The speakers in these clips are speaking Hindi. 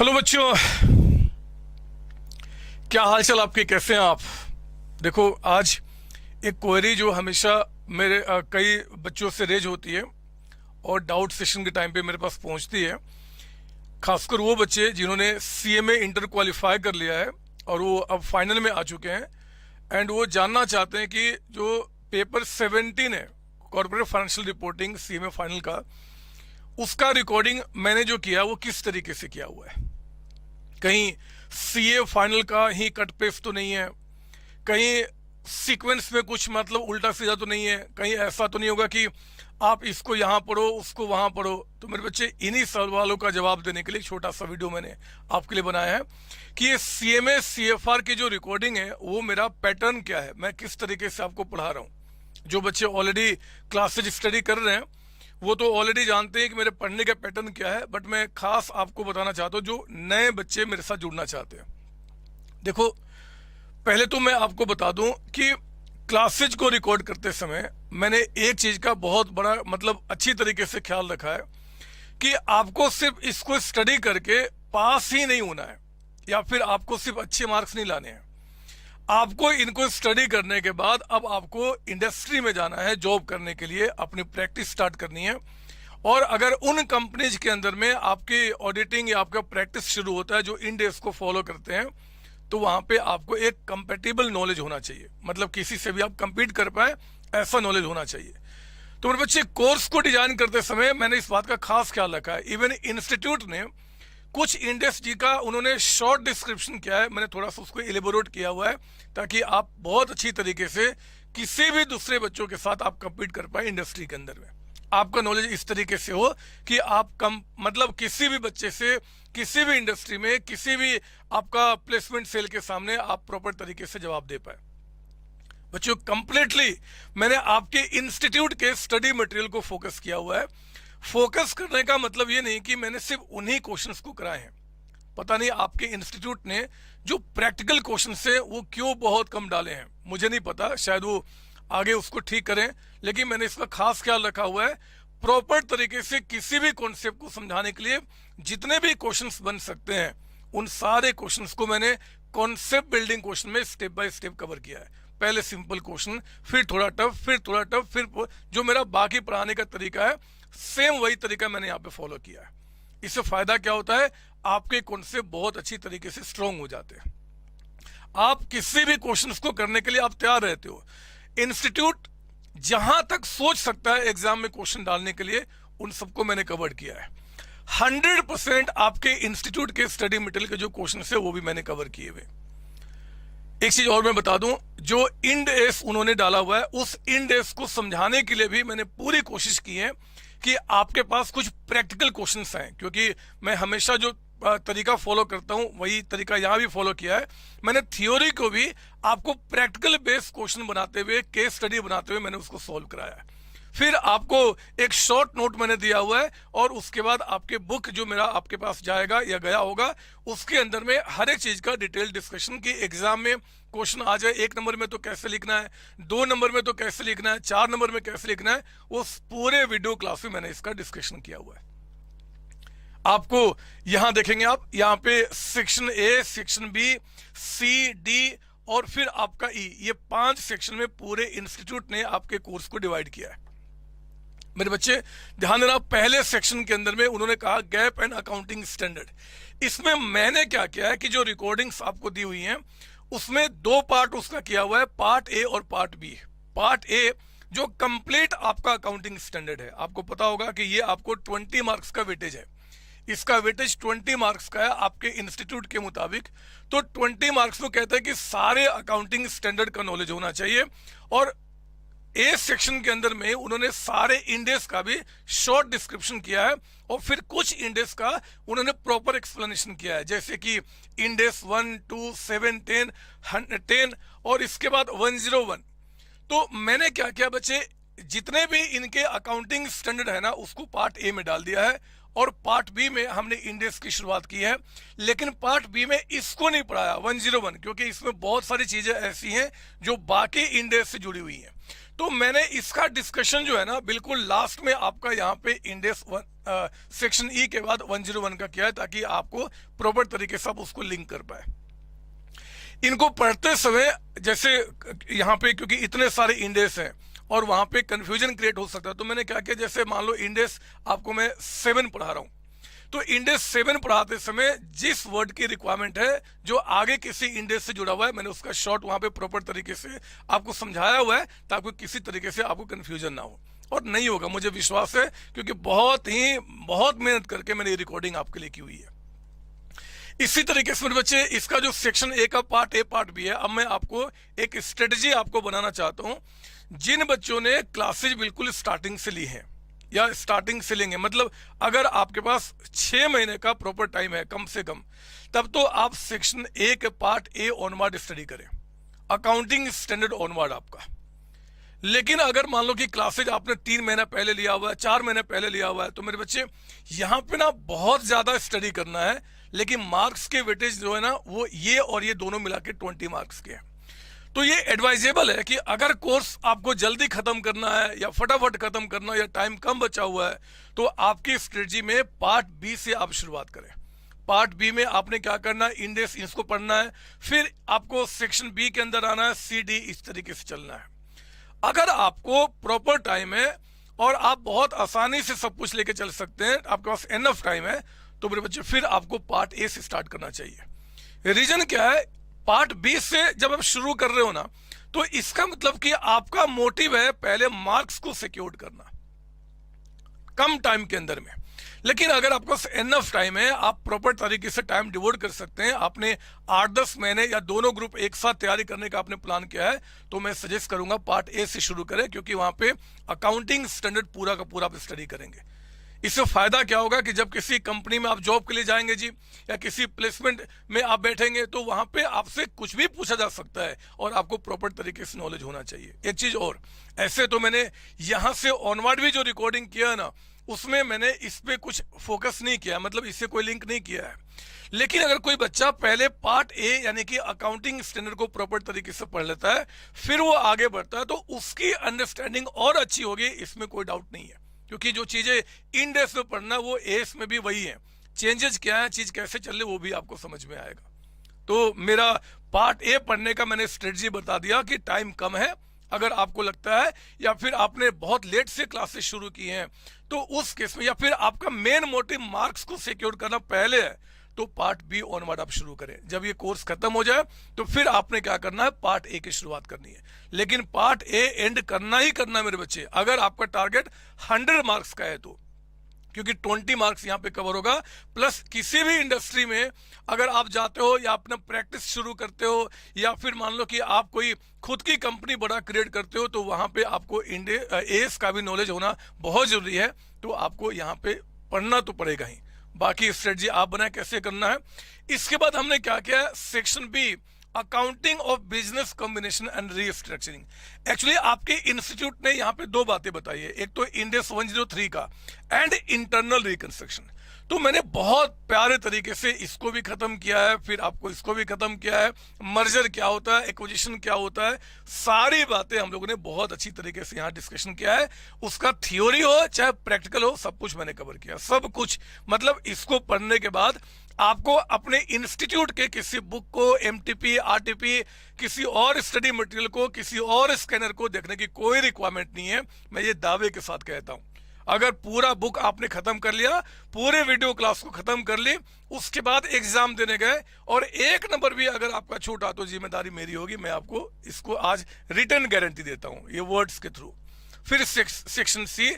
हेलो बच्चों, क्या हाल चाल आपके, कैसे हैं आप? देखो, आज एक क्वेरी जो हमेशा मेरे कई बच्चों से रेज होती है और डाउट सेशन के टाइम पे मेरे पास पहुंचती है। खासकर वो बच्चे जिन्होंने सीएमए इंटर क्वालिफाई कर लिया है और वो अब फाइनल में आ चुके हैं, एंड वो जानना चाहते हैं कि जो पेपर 17 है, corporate financial reporting CMA final का, उसका रिकॉर्डिंग मैंने जो किया वो किस तरीके से किया हुआ है। कहीं सीए फाइनल का ही कट पेस्ट तो नहीं है, कहीं सीक्वेंस में कुछ मतलब उल्टा सीधा तो नहीं है, कहीं ऐसा तो नहीं होगा कि आप इसको यहाँ पढ़ो उसको वहाँ पढ़ो। तो मेरे बच्चे, इन्हीं सवालों का जवाब देने के लिए एक छोटा सा वीडियो मैंने आपके लिए बनाया है कि ये सीएमए सीएफआर की जो रिकॉर्डिंग है वो मेरा पैटर्न क्या है, मैं किस तरीके से आपको पढ़ा रहा हूँ। जो बच्चे ऑलरेडी क्लासेज स्टडी कर रहे हैं वो तो ऑलरेडी जानते हैं कि मेरे पढ़ने का पैटर्न क्या है, बट मैं खास आपको बताना चाहता हूँ जो नए बच्चे मेरे साथ जुड़ना चाहते हैं। देखो, पहले तो मैं आपको बता दूं कि क्लासेज को रिकॉर्ड करते समय मैंने एक चीज का बहुत बड़ा मतलब अच्छी तरीके से ख्याल रखा है कि आपको सिर्फ इसको स्टडी करके पास ही नहीं होना है या फिर आपको सिर्फ अच्छे मार्क्स नहीं लाने हैं। आपको इनको स्टडी करने के बाद अब आपको इंडस्ट्री में जाना है, जॉब करने के लिए अपनी प्रैक्टिस स्टार्ट करनी है। और अगर उन कंपनीज के अंदर में आपकी ऑडिटिंग या आपका प्रैक्टिस शुरू होता है जो इंड एस को फॉलो करते हैं, तो वहां पे आपको एक कंपेटेबल नॉलेज होना चाहिए, मतलब किसी से भी आप compete कर पाए ऐसा नॉलेज होना चाहिए। तो मेरे बच्चे, कोर्स को डिजाइन करते समय मैंने इस बात का खास ख्याल रखा है। इवन इंस्टीट्यूट ने कुछ इंडेक्स जी का उन्होंने शॉर्ट डिस्क्रिप्शन किया है, मैंने थोड़ा सा उसको एलिबोरेट किया हुआ है ताकि आप बहुत अच्छी तरीके से किसी भी दूसरे बच्चों के साथ आप compete कर पाए इंडस्ट्री के अंदर में। आपका नॉलेज इस तरीके से हो कि आप कम मतलब किसी भी बच्चे से किसी भी इंडस्ट्री में किसी भी आपका प्लेसमेंट सेल के सामने आप प्रॉपर तरीके से जवाब दे पाए। बच्चों, कंप्लीटली मैंने आपके इंस्टीट्यूट के स्टडी मटेरियल को फोकस किया हुआ है। फोकस करने का मतलब ये नहीं कि मैंने सिर्फ उन्हीं क्वेश्चंस को कराए हैं। पता नहीं आपके इंस्टीट्यूट ने जो प्रैक्टिकल क्वेश्चंस है वो क्यों बहुत कम डाले हैं, मुझे नहीं पता, शायद वो आगे उसको ठीक करें। लेकिन मैंने इसका खास ख्याल रखा हुआ है प्रॉपर तरीके से किसी भी कॉन्सेप्ट को समझाने के लिए जितने भी क्वेश्चंस बन सकते हैं उन सारे क्वेश्चंस को मैंने कॉन्सेप्ट बिल्डिंग क्वेश्चन में स्टेप बाय स्टेप कवर किया है। पहले सिंपल क्वेश्चन, फिर थोड़ा टफ, फिर थोड़ा टफ, फिर जो मेरा बाकी पढ़ाने का तरीका है सेम वही तरीका मैंने यहाँ पे फॉलो किया है। इससे फायदा क्या होता है, आपके कॉन्सेप्ट बहुत अच्छी तरीके से स्ट्रॉन्ग हो जाते हैं। आप किसी भी क्वेश्चंस को करने के लिए आप तैयार रहते हो। इंस्टीट्यूट जहां तक सोच सकता है एग्जाम में क्वेश्चन डालने के लिए उन सबको मैंने कवर किया है। 100% आपके इंस्टीट्यूट के स्टडी मटेरियल के जो क्वेश्चन है वो भी मैंने कवर किए हुए। एक चीज और मैं बता दूं, जो इंड एस उन्होंने डाला हुआ है उस इंड एस को समझाने के लिए भी मैंने पूरी कोशिश की है कि आपके पास कुछ प्रैक्टिकल क्वेश्चंस हैं, क्योंकि मैं हमेशा जो तरीका फॉलो करता हूं वही तरीका यहां भी फॉलो किया है। मैंने थ्योरी को भी आपको प्रैक्टिकल बेस्ड क्वेश्चन बनाते हुए, केस स्टडी बनाते हुए मैंने उसको सॉल्व कराया है। फिर आपको एक शॉर्ट नोट मैंने दिया हुआ है और उसके बाद आपके बुक जो मेरा आपके पास जाएगा या गया होगा उसके अंदर में हर एक चीज का डिटेल डिस्कशन की एग्जाम में क्वेश्चन आ जाए, 1 नंबर में तो कैसे लिखना है, 2 नंबर में तो कैसे लिखना है, 4 नंबर में कैसे लिखना है, उस पूरे वीडियो क्लास में मैंने इसका डिस्कशन किया हुआ है। आपको यहां देखेंगे, आप यहां पे section A, section B, C, D और फिर आपका ई, ये 5 सेक्शन में पूरे इंस्टीट्यूट ने आपके कोर्स को डिवाइड किया है। मेरे बच्चे ध्यान देना, पहले सेक्शन के अंदर में उन्होंने कहा गैप एंड अकाउंटिंग स्टैंडर्ड। इसमें मैंने क्या किया है कि जो रिकॉर्डिंग्स आपको दी हुई हैं उसमें 2 पार्ट उसका किया हुआ है, पार्ट ए और पार्ट बी। पार्ट ए जो कंप्लीट आपका अकाउंटिंग स्टैंडर्ड है, आपको पता होगा कि ये आपको 20 मार्क्स का वेटेज है, इसका वेटेज 20 मार्क्स का है आपके इंस्टीट्यूट के मुताबिक। तो 20 मार्क्स में कहते हैं कि सारे अकाउंटिंग स्टैंडर्ड का नॉलेज होना चाहिए। और ए सेक्शन के अंदर में उन्होंने सारे इंडेक्स का भी शॉर्ट डिस्क्रिप्शन किया है और फिर कुछ इंडेक्स का उन्होंने प्रॉपर एक्सप्लेनेशन किया है, जैसे कि इंडेक्स 1, 2, 7, 10 और इसके बाद 101। तो मैंने क्या किया बच्चे, जितने भी इनके अकाउंटिंग स्टैंडर्ड है ना उसको पार्ट ए में डाल दिया है और पार्ट बी में हमने इंडेक्स की शुरुआत की है। लेकिन पार्ट बी में इसको नहीं पढ़ाया 101, क्योंकि इसमें बहुत सारी चीजें ऐसी हैं जो बाकी इंडेक्स से जुड़ी हुई हैं। तो मैंने इसका डिस्कशन जो है ना बिल्कुल लास्ट में आपका यहाँ पे इंडेक्स सेक्शन ई के बाद 101 का किया है, ताकि आपको प्रॉपर तरीके से आप उसको लिंक कर पाए। इनको पढ़ते समय जैसे यहाँ पे क्योंकि इतने सारे इंडेक्स हैं और वहां पे कंफ्यूजन क्रिएट हो सकता है, तो मैंने क्या किया, जैसे मान लो इंडेक्स आपको मैं 7 पढ़ा रहा हूं, तो इंडेक्स 7 पढ़ाते समय जिस वर्ड की रिक्वायरमेंट है जो आगे किसी इंडेक्स से जुड़ा हुआ है, मैंने उसका शॉर्ट वहां पे प्रॉपर तरीके से आपको समझाया हुआ है, ताकि किसी तरीके से आपको कंफ्यूजन ना हो। और नहीं होगा, मुझे विश्वास है, क्योंकि बहुत मेहनत करके मैंने ये रिकॉर्डिंग आपके लिए की हुई है। इसी तरीके से मेरे बच्चे, इसका जो सेक्शन ए का पार्ट ए पार्ट बी है, अब मैं आपको एक स्ट्रेटजी आपको बनाना चाहता हूं। जिन बच्चों ने क्लासेज बिल्कुल स्टार्टिंग से ली हैं या स्टार्टिंग से लेंगे, मतलब अगर आपके पास 6 महीने का प्रॉपर टाइम है कम से कम, तब तो आप सेक्शन ए के पार्ट ए ऑनवर्ड स्टडी करें, अकाउंटिंग स्टैंडर्ड ऑनवर्ड आपका। लेकिन अगर मान लो कि क्लासेज आपने 3 महीना पहले लिया हुआ है, 4 महीने पहले लिया हुआ है, तो मेरे बच्चे यहाँ पे ना बहुत ज्यादा स्टडी करना है। लेकिन मार्क्स के वेटेज जो है ना, वो ये और ये दोनों मिला के 20 मार्क्स के हैं। तो ये एडवाइजेबल है कि अगर कोर्स आपको जल्दी खत्म करना है या फटाफट खत्म करना है या टाइम कम बचा हुआ है, तो आपकी स्ट्रेटजी में पार्ट बी से आप शुरुआत करें। पार्ट बी में आपने क्या करना है, इंडेक्स इसको पढ़ना है, फिर आपको सेक्शन बी के अंदर आना है, सी डी इस तरीके से चलना है। अगर आपको प्रॉपर टाइम है और आप बहुत आसानी से सब कुछ लेके चल सकते हैं, आपके पास एनफ टाइम है, तो मेरे बच्चे फिर आपको पार्ट ए से स्टार्ट करना चाहिए। रीजन क्या है, पार्ट बी से जब आप शुरू कर रहे हो ना, तो इसका मतलब कि आपका मोटिव है पहले मार्क्स को सिक्योर करना कम टाइम के अंदर में। लेकिन अगर आपको एनफ टाइम है, आप प्रॉपर तरीके से टाइम डिवोट कर सकते हैं, आपने 8-10 महीने या दोनों ग्रुप एक साथ तैयारी करने का आपने प्लान किया है, तो मैं सजेस्ट करूंगा पार्ट ए से शुरू करें, क्योंकि वहां पे अकाउंटिंग स्टैंडर्ड पूरा का पूरा आप स्टडी करेंगे। इससे फायदा क्या होगा कि जब किसी कंपनी में आप जॉब के लिए जाएंगे जी, या किसी प्लेसमेंट में आप बैठेंगे, तो वहां पे आपसे कुछ भी पूछा जा सकता है और आपको प्रॉपर तरीके से नॉलेज होना चाहिए। एक चीज और, ऐसे तो मैंने यहां से ऑनवर्ड भी जो रिकॉर्डिंग किया है ना, उसमें मैंने इस पे कुछ फोकस नहीं किया, मतलब इससे कोई लिंक नहीं किया है। लेकिन अगर कोई बच्चा पहले पार्ट ए यानी कि अकाउंटिंग स्टैंडर्ड को प्रॉपर तरीके से पढ़ लेता है, फिर वो आगे बढ़ता है, तो उसकी अंडरस्टैंडिंग और अच्छी होगी, इसमें कोई डाउट नहीं है। क्योंकि जो चीजें इंडेक्स में पढ़ना वो एस में भी वही है, चेंजेस क्या है, चीज कैसे चल रही वो भी आपको समझ में आएगा। तो मेरा पार्ट ए पढ़ने का मैंने स्ट्रेटजी बता दिया कि टाइम कम है, अगर आपको लगता है, या फिर आपने बहुत लेट से क्लासेस शुरू की हैं, तो उस केस में, या फिर आपका मेन मोटिव मार्क्स को सिक्योर करना पहले है, तो पार्ट बी ऑनवर्ड आप शुरू करें। जब ये कोर्स खत्म हो जाए, तो फिर आपने क्या करना है, पार्ट ए की शुरुआत करनी है। लेकिन पार्ट ए एंड करना ही करना है मेरे बच्चे, अगर आपका टारगेट 100 मार्क्स का है तो, क्योंकि 20 मार्क्स यहाँ पे कवर होगा। प्लस किसी भी इंडस्ट्री में अगर आप जाते हो या अपना प्रैक्टिस शुरू करते हो, या फिर मान लो कि आप कोई खुद की कंपनी बड़ा क्रिएट करते हो, तो वहां पे आपको एस का भी नॉलेज होना बहुत जरूरी है। तो आपको यहाँ पे पढ़ना तो पड़ेगा ही, बाकी स्ट्रेटजी आप बनाए कैसे करना है। इसके बाद हमने क्या किया, section B accounting of business combination and restructuring. Actually आपके इंस्टीट्यूट ने यहाँ पे 2 बातें बताई है, एक तो इंडेक्स 103 का एंड इंटरनल रिकंस्ट्रक्शन। तो मैंने बहुत प्यारे तरीके से इसको भी खत्म किया है, फिर आपको इसको भी खत्म किया है, मर्जर क्या होता है, एक्विजिशन क्या होता है, सारी बातें हम लोगों ने बहुत अच्छी तरीके से यहाँ डिस्कशन किया है। उसका थ्योरी हो चाहे प्रैक्टिकल हो, सब कुछ मैंने कवर किया, सब कुछ। मतलब इसको पढ़ने के बाद आपको अपने इंस्टीट्यूट के किसी बुक को, एमटीपी, आरटीपी, किसी और स्टडी मटेरियल को, किसी और स्कैनर को देखने की कोई रिक्वायरमेंट नहीं है। मैं ये दावे के साथ कहता हूं, अगर पूरा बुक आपने खत्म कर लिया, पूरे वीडियो क्लास को खत्म कर ली, उसके बाद एग्जाम देने गए और 1 नंबर भी अगर आपका छूटा, तो जिम्मेदारी मेरी होगी, मैं आपको इसको आज रिटर्न गारंटी देता हूं ये वर्ड्स के थ्रू। फिर section C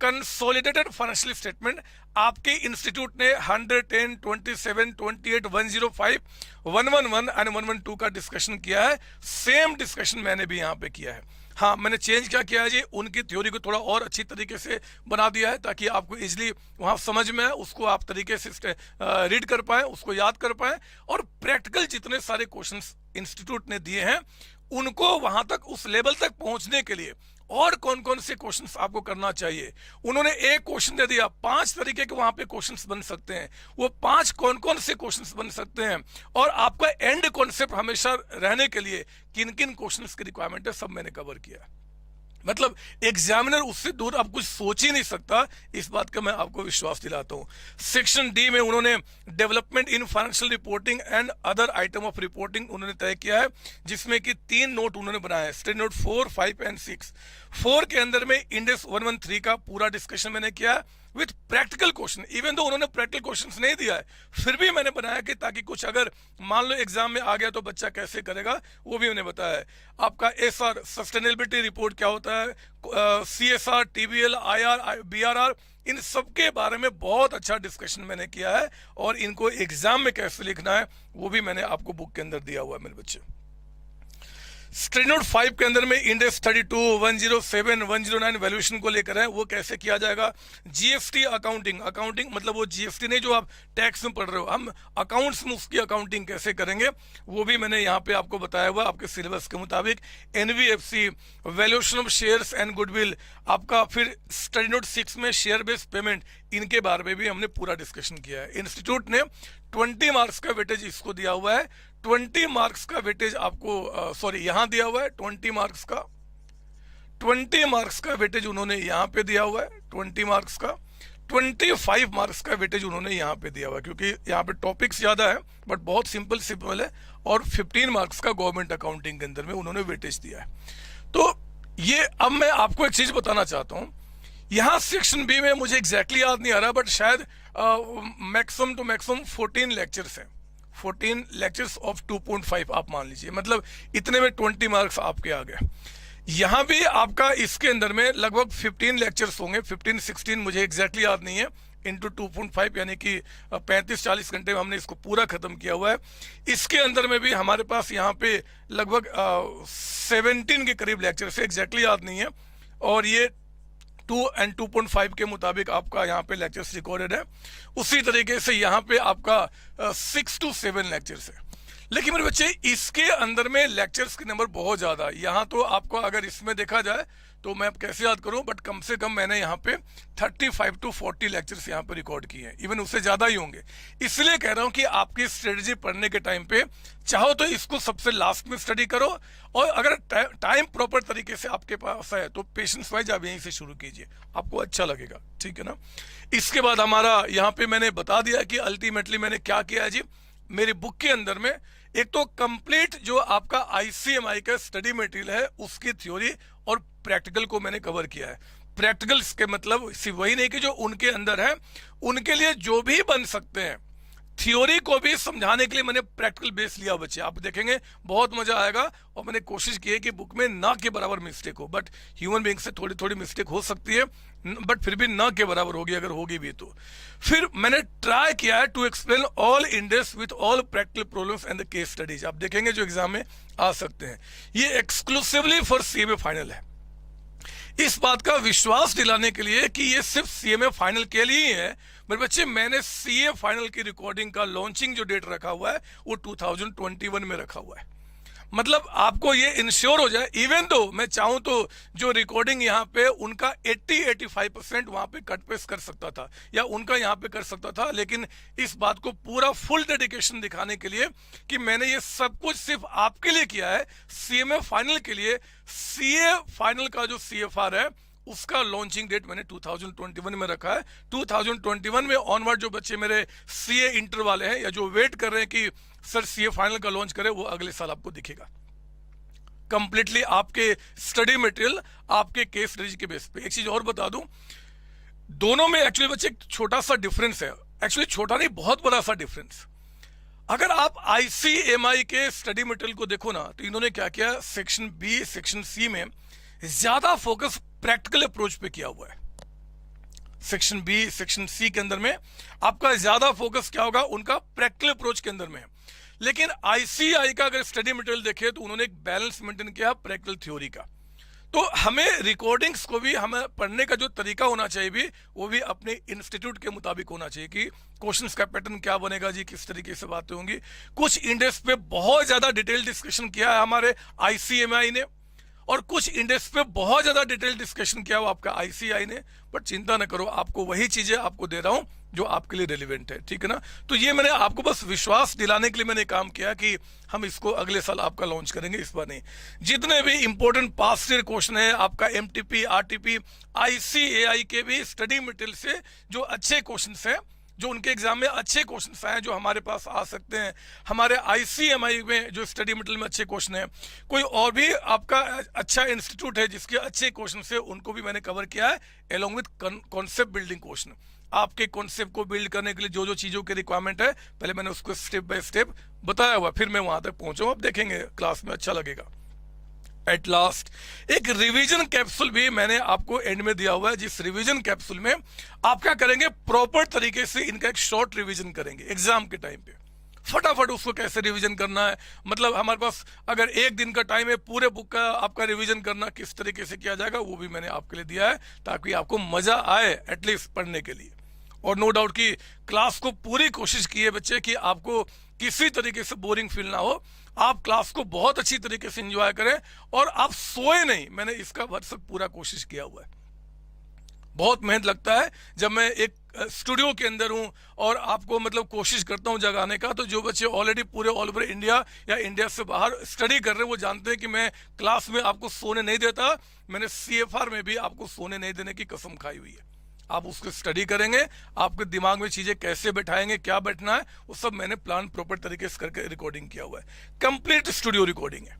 consolidated financial statement. आपके इंस्टीट्यूट ने 110, 27, 28, 105, 111 एंड 112 का डिस्कशन किया है। सेम डिस्कशन मैंने भी यहाँ पे किया है। हाँ, मैंने चेंज क्या किया है जी, उनकी थ्योरी को थोड़ा और अच्छी तरीके से बना दिया है, ताकि आपको इजिली वहां समझ में आए, उसको आप तरीके से रीड कर पाए, उसको याद कर पाए, और प्रैक्टिकल जितने सारे क्वेश्चंस इंस्टीट्यूट ने दिए हैं उनको वहां तक, उस लेवल तक पहुंचने के लिए और कौन कौन से क्वेश्चंस आपको करना चाहिए। उन्होंने एक क्वेश्चन दे दिया, 5 तरीके के वहां पे क्वेश्चंस बन सकते हैं, वो 5 कौन कौन से क्वेश्चंस बन सकते हैं, और आपका एंड कॉन्सेप्ट हमेशा रहने के लिए किन किन क्वेश्चंस की रिक्वायरमेंट है, सब मैंने कवर किया। मतलब एग्जामिनर उससे दूर आप कुछ सोच ही नहीं सकता, इस बात का मैं आपको विश्वास दिलाता हूं। सेक्शन डी में उन्होंने development in financial reporting and other item of reporting उन्होंने तय किया है, जिसमें कि 3 नोट उन्होंने बनाए हैं, स्टडी नोट 4, 5 एंड 6। 4 के अंदर में इंडेक्स 113 का पूरा डिस्कशन मैंने किया है with practical question. Even though उन्होंने प्रैक्टिकल क्वेश्चंस नहीं दिया है, फिर भी मैंने बनाया कि ताकि कुछ अगर मान लो एग्जाम में आ गया तो बच्चा कैसे करेगा, वो भी मैंने बताया है। आपका एसआर सस्टेनेबिलिटी रिपोर्ट क्या होता है, सीएसआर, टीबीएल, आईआर, बीआरआर, इन सब के बारे में बहुत अच्छा डिस्कशन मैंने किया है, और इनको एग्जाम में कैसे लिखना है वो भी मैंने आपको बुक के अंदर दिया हुआ है मेरे बच्चे। स्टडी नोट 5 के अंदर में इंडेक्स 32, 107, 109 वैल्यूएशन को लेकर है, वो कैसे किया जाएगा। जीएसटी अकाउंटिंग, अकाउंटिंग मतलब वो जीएसटी नहीं जो आप टैक्स में पढ़ रहे हो, हम अकाउंट्स में उसकी अकाउंटिंग कैसे करेंगे वो भी मैंने यहाँ पे आपको बताया हुआ आपके सिलेबस के मुताबिक। NBFC, valuation of shares and goodwill आपका, फिर स्टडी नोट 6 में शेयर बेस्ड पेमेंट, इनके बारे में भी हमने पूरा डिस्कशन किया है। इंस्टीट्यूट ने 20 मार्क्स का वेटेज इसको दिया हुआ है, 20 मार्क्स का वेटेज आपको सॉरी यहां दिया हुआ है 20 मार्क्स का, 20 मार्क्स का वेटेज उन्होंने यहां पे दिया हुआ है 20 मार्क्स का, 25 मार्क्स का वेटेज उन्होंने यहां पे दिया हुआ है, क्योंकि यहां पे टॉपिक्स ज्यादा है बट बहुत सिंपल सिंपल है, और 15 मार्क्स का गवर्नमेंट अकाउंटिंग के अंदर में उन्होंने वेटेज दिया है। तो ये अब मैं आपको एक चीज बताना चाहता हूं, यहां सेक्शन बी में मुझे एग्जैक्टली याद नहीं आ रहा बट शायद मैक्सिमम टू मैक्सिमम 14 लेक्चर्स हैं, 14 लेक्चर्स ऑफ 2.5 आप मान लीजिए, मतलब इतने में 20 मार्क्स आपके आ गए। यहां भी आपका इसके अंदर में लगभग 15 लेक्चर्स होंगे, 15-16 मुझे एग्जैक्टली याद नहीं है, इंटू 2.5 यानी कि 35-40 घंटे में हमने इसको पूरा खत्म किया हुआ है। इसके अंदर में भी हमारे पास यहाँ पे लगभग 17 के करीब लेक्चर्स है, एग्जैक्टली याद नहीं है, और ये 2 and 2.5 के मुताबिक आपका यहाँ पे लेक्चर्स रिकॉर्डेड है। उसी तरीके से यहाँ पे आपका 6 to 7 लेक्चर्स है। लेकिन मेरे बच्चे इसके अंदर में लेक्चर्स के नंबर बहुत ज्यादा है। यहाँ तो आपको अगर इसमें देखा जाए तो मैं अब कैसे याद करूं, बट कम से कम मैंने यहाँ पे 35 to 40 लेक्चर्स यहाँ पे रिकॉर्ड किए हैं, इवन उससे ज्यादा ही होंगे। इसलिए कह रहा हूं कि आपकी स्ट्रेटजी पढ़ने के टाइम पे चाहो तो इसको सबसे लास्ट में स्टडी करो, और अगर टाइम प्रॉपर तरीके से आपके पास है तो पेशेंस वाइज आप यहीं से शुरू कीजिए, आपको अच्छा लगेगा, ठीक है ना। इसके बाद हमारा यहाँ पे मैंने बता दिया कि अल्टीमेटली मैंने क्या किया है जी। मेरी बुक के अंदर में एक तो कंप्लीट जो आपका आईसीएमआई का स्टडी मटेरियल है उसकी थ्योरी और प्रैक्टिकल को मैंने कवर किया है। प्रैक्टिकल्स के मतलब सिर्फ वही नहीं कि जो उनके अंदर है, उनके लिए जो भी बन सकते हैं, थ्योरी को भी समझाने के लिए मैंने प्रैक्टिकल बेस लिया बच्चे, आप देखेंगे बहुत मजा आएगा। और मैंने कोशिश की है कि बुक में ना के बराबर मिस्टेक हो, बट ह्यूमन बीइंग से थोड़ी थोड़ी मिस्टेक हो सकती है, बट फिर भी ना के बराबर होगी, अगर होगी भी तो। फिर मैंने ट्राई किया है to explain all index with all practical problems and the case studies, आप देखेंगे जो एग्जाम में आ सकते हैं। ये एक्सक्लूसिवली फॉर सीएमए फाइनल है, इस बात का विश्वास दिलाने के लिए कि ये सिर्फ सीएमए फाइनल के लिए ही है। मेरे बच्चे मैंने सीए फाइनल की रिकॉर्डिंग का लॉन्चिंग जो डेट रखा हुआ है वो 2021 में रखा हुआ है, मतलब आपको ये इंश्योर हो जाए। इवन दो मैं चाहूं तो जो रिकॉर्डिंग यहाँ पे उनका 80-85% वहां पे कट पेस्ट कर सकता था या उनका यहाँ पे कर सकता था, लेकिन इस बात को पूरा फुल डेडिकेशन दिखाने के लिए कि मैंने ये सब कुछ सिर्फ आपके लिए किया है, सीएमए फाइनल के लिए। सीए फाइनल का जो सीएफआर है उसका लॉन्चिंग डेट मैंने 2021 में रखा है। 2021 में ऑनवर्ड जो बच्चे मेरे सीए इंटर वाले हैं या जो वेट कर रहे हैं कि सर सीए फाइनल का लॉन्च करें, वो अगले साल आपको दिखेगा कंप्लीटली आपके स्टडी मटेरियल, आपके केस स्टडीज के बेस पे। एक चीज और बता दूं, दोनों में एक्चुअली बच्चे एक छोटा सा डिफरेंस है, एक्चुअली छोटा नहीं बहुत बड़ा सा डिफरेंस। अगर आप आईसीएमआई के स्टडी मटेरियल को देखो ना तो इन्होंने क्या किया, सेक्शन बी सेक्शन सी में ज्यादा फोकस प्रैक्टिकल अप्रोच पे किया हुआ है। सेक्शन बी सेक्शन सी के अंदर में आपका ज्यादा फोकस क्या होगा, उनका प्रैक्टिकल अप्रोच के अंदर में है। लेकिन आईसीआई का अगर स्टडी मटेरियल देखे तो उन्होंने एक बैलेंस मेंटेन किया प्रैक्टिकल थ्योरी का। तो हमें रिकॉर्डिंग्स को भी, हमें पढ़ने का जो तरीका होना चाहिए भी, वो भी अपने इंस्टीट्यूट के मुताबिक होना चाहिए कि क्वेश्चंस का पैटर्न क्या बनेगा जी, किस तरीके से बातें होंगी। कुछ इंडेक्स पे बहुत ज्यादा डिटेल डिस्कशन किया है हमारे आईसीएमआई ने, और कुछ इंडेक्स पे बहुत ज्यादा डिटेल डिस्कशन किया हुआ आपका आईसीआई ने। बट चिंता न करो, आपको वही चीजें आपको दे रहा हूं जो आपके लिए रेलिवेंट है, ठीक है ना। तो ये मैंने आपको बस विश्वास दिलाने के लिए मैंने काम किया कि हम इसको अगले साल आपका लॉन्च करेंगे, इस बार नहीं। जितने भी इंपॉर्टेंट पास्ट ईयर क्वेश्चन है आपका एमटीपी, आरटीपी, आईसीएआई के भी स्टडी मटेरियल से जो अच्छे क्वेश्चन है, जो उनके एग्जाम में अच्छे क्वेश्चन आए, जो हमारे पास आ सकते हैं, हमारे आईसीएमआई में जो स्टडी मटेरियल में अच्छे क्वेश्चन है, कोई और भी आपका अच्छा इंस्टीट्यूट है जिसके अच्छे क्वेश्चन है, उनको भी मैंने कवर किया है along with concept building question. आपके कॉन्सेप्ट को बिल्ड करने के लिए जो जो चीजों की रिक्वायरमेंट है, पहले मैंने उसको स्टेप बाय स्टेप बताया हुआ, फिर मैं वहां तक पहुंचा। अब देखेंगे क्लास में, अच्छा लगेगा। एट लास्ट एक रिवीजन कैप्सूल भी मैंने आपको एंड में दिया हुआ है, जिस रिवीजन कैप्सूल में आप क्या करेंगे, प्रॉपर तरीके से इनका एक शॉर्ट रिवीजन करेंगे एग्जाम के टाइम पे। फटाफट उसको कैसे रिवीजन करना है, मतलब हमारे पास अगर एक दिन का टाइम है, पूरे बुक का आपका रिवीजन करना किस तरीके से किया जाएगा, वो भी मैंने आपके लिए दिया है, ताकि आपको मजा आए एटलीस्ट पढ़ने के लिए। और नो डाउट कि क्लास को पूरी कोशिश की है बच्चे कि आपको किसी तरीके से बोरिंग फील ना हो, आप क्लास को बहुत अच्छी तरीके से एंजॉय करें और आप सोए नहीं। मैंने इसका भरसक पूरा कोशिश किया हुआ है। बहुत मेहनत लगता है जब मैं एक स्टूडियो के अंदर हूं और आपको मतलब कोशिश करता हूं जगाने का। तो जो बच्चे ऑलरेडी पूरे ऑल ओवर इंडिया या इंडिया से बाहर स्टडी कर रहे हैं, वो जानते हैं कि मैं क्लास में आपको सोने नहीं देता। मैंने सीएफआर में भी आपको सोने नहीं देने की कसम खाई हुई है। आप उसको स्टडी करेंगे, आपके दिमाग में चीजें कैसे बैठाएंगे, क्या बैठना है, वो सब मैंने प्लान प्रॉपर तरीके से करके रिकॉर्डिंग किया हुआ है। कंप्लीट स्टूडियो रिकॉर्डिंग है।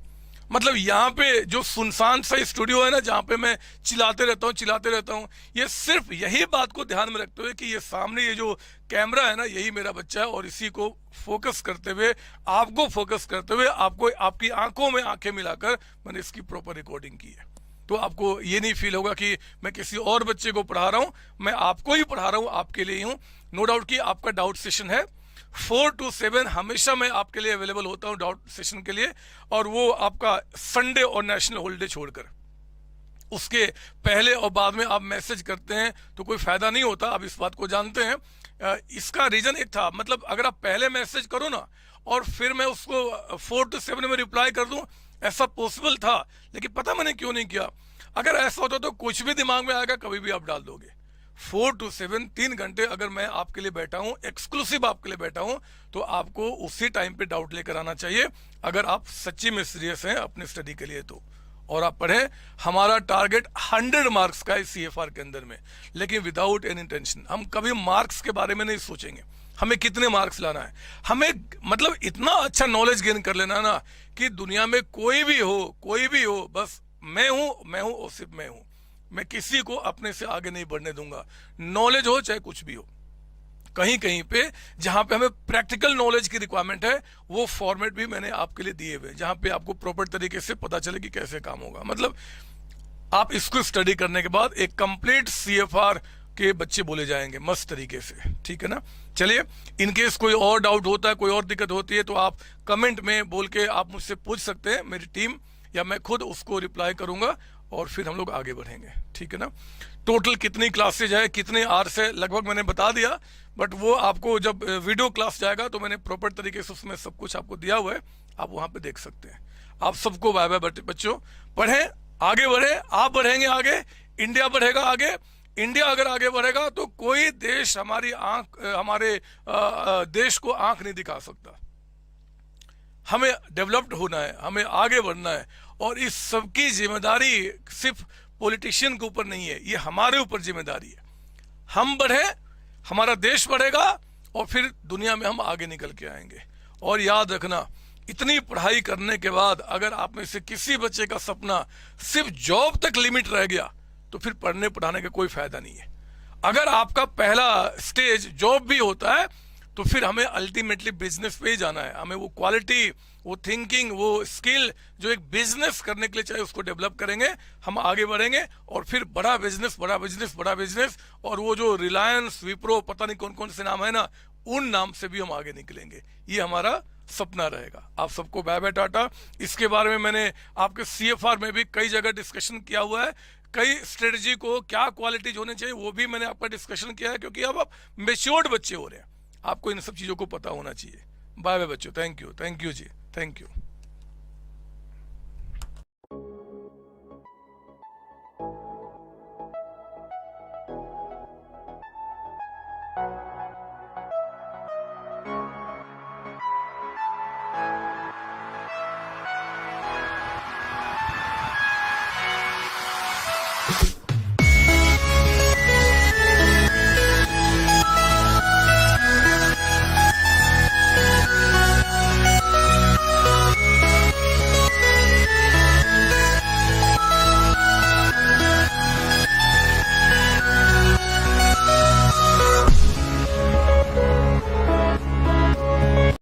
मतलब यहाँ पे जो सुनसान सा स्टूडियो है ना, जहाँ पे मैं चिल्लाते रहता हूँ, ये सिर्फ यही बात को ध्यान में रखते हुए कि ये सामने ये जो कैमरा है ना, यही मेरा बच्चा है, और इसी को फोकस करते हुए, आपको फोकस करते हुए, आपको आपकी आंखों में आंखें मिलाकर मैंने इसकी प्रॉपर रिकॉर्डिंग की है। तो आपको ये नहीं फील होगा कि मैं किसी और बच्चे को पढ़ा रहा हूँ, मैं आपको ही पढ़ा रहा हूँ, आपके लिए ही हूँ। नो डाउट कि आपका डाउट सेशन है 4 to 7, हमेशा मैं आपके लिए अवेलेबल होता हूँ डाउट सेशन के लिए, और वो आपका संडे और नेशनल हॉलीडे छोड़कर। उसके पहले और बाद में आप मैसेज करते हैं तो कोई फायदा नहीं होता, आप इस बात को जानते हैं। इसका रीजन एक था, मतलब अगर आप पहले मैसेज करो ना और फिर मैं उसको 4 to 7 में रिप्लाई कर दूं, ऐसा पॉसिबल था, लेकिन पता मैंने क्यों नहीं किया। अगर ऐसा होता तो कुछ भी दिमाग में आएगा कभी भी आप डाल दोगे। 4 to 7 3 घंटे अगर मैं आपके लिए बैठा हूं, एक्सक्लूसिव आपके लिए बैठा हूं, तो आपको उसी टाइम पे डाउट लेकर आना चाहिए अगर आप सच्ची में सीरियस हैं अपनी स्टडी के लिए तो। और आप पढ़ें, हमारा टारगेट 100 मार्क्स का है सीएफआर के अंदर में, लेकिन विदाउट एनी टेंशन। हम कभी मार्क्स के बारे में नहीं सोचेंगे, हमें कितने मार्क्स लाना है, हमें मतलब इतना अच्छा नॉलेज गेन कर लेना ना कि दुनिया में कोई भी हो, बस मैं हूं और सिर्फ मैं हूं। मैं किसी को अपने से आगे नहीं बढ़ने दूंगा, नॉलेज हो चाहे कुछ भी हो। कहीं कहीं पे जहां पे हमें प्रैक्टिकल नॉलेज की रिक्वायरमेंट है, वो फॉर्मेट भी मैंने आपके लिए दिए हुए, जहां पे आपको प्रॉपर तरीके से पता चले कि कैसे काम होगा। मतलब आप इसको स्टडी करने के बाद एक कंप्लीट सीएफआर के बच्चे बोले जाएंगे मस्त तरीके से, ठीक है ना। चलिए, इनकेस कोई और डाउट होता है, कोई और दिक्कत होती है, तो आप कमेंट में बोल के आप मुझसे पूछ सकते हैं, मेरी टीम या मैं खुद उसको रिप्लाई करूंगा, और फिर हम लोग आगे बढ़ेंगे, ठीक है ना। टोटल कितनी क्लासेज है, कितने आवर्स है, लगभग मैंने बता दिया, बट वो आपको जब वीडियो क्लास जाएगा तो मैंने प्रॉपर तरीके से उसमें सब कुछ आपको दिया हुआ है, आप वहां पे देख सकते हैं। आप सबको बाय बाय बच्चों, पढ़ें, आगे बढ़े, आप बढ़ेंगे आगे, इंडिया बढ़ेगा आगे। इंडिया अगर आगे बढ़ेगा तो कोई देश हमारे देश को आंख नहीं दिखा सकता। हमें डेवलप्ड होना है, हमें आगे बढ़ना है, और इस सबकी जिम्मेदारी सिर्फ पॉलिटिशियन के ऊपर नहीं है, ये हमारे ऊपर जिम्मेदारी है। हम बढ़े, हमारा देश बढ़ेगा, और फिर दुनिया में हम आगे निकल के आएंगे। और याद रखना, इतनी पढ़ाई करने के बाद अगर आप में से किसी बच्चे का सपना सिर्फ जॉब तक लिमिट रह गया, तो फिर पढ़ने पढ़ाने का कोई फायदा नहीं है। अगर आपका पहला स्टेज जॉब भी होता है, तो फिर हमें अल्टीमेटली बिजनेस पे ही जाना है। हमें वो क्वालिटी, वो थिंकिंग, वो स्किल जो एक बिजनेस करने के लिए चाहिए, उसको डेवलप करेंगे, हम आगे बढ़ेंगे, और फिर बड़ा बिजनेस, और वो जो रिलायंस, विप्रो, पता नहीं कौन कौन से नाम है ना, उन नाम से भी हम आगे निकलेंगे। ये हमारा सपना रहेगा। आप सबको बाय बाय टाटा। इसके बारे में मैंने आपके CFR में भी कई जगह डिस्कशन किया हुआ है, कई स्ट्रेटजी को क्या क्वालिटीज होने चाहिए वो भी मैंने आपका डिस्कशन किया है, क्योंकि अब आप मेच्योर्ड बच्चे हो रहे हैं, आपको इन सब चीज़ों को पता होना चाहिए। बाय बाय बच्चों, thank you ji, thank you.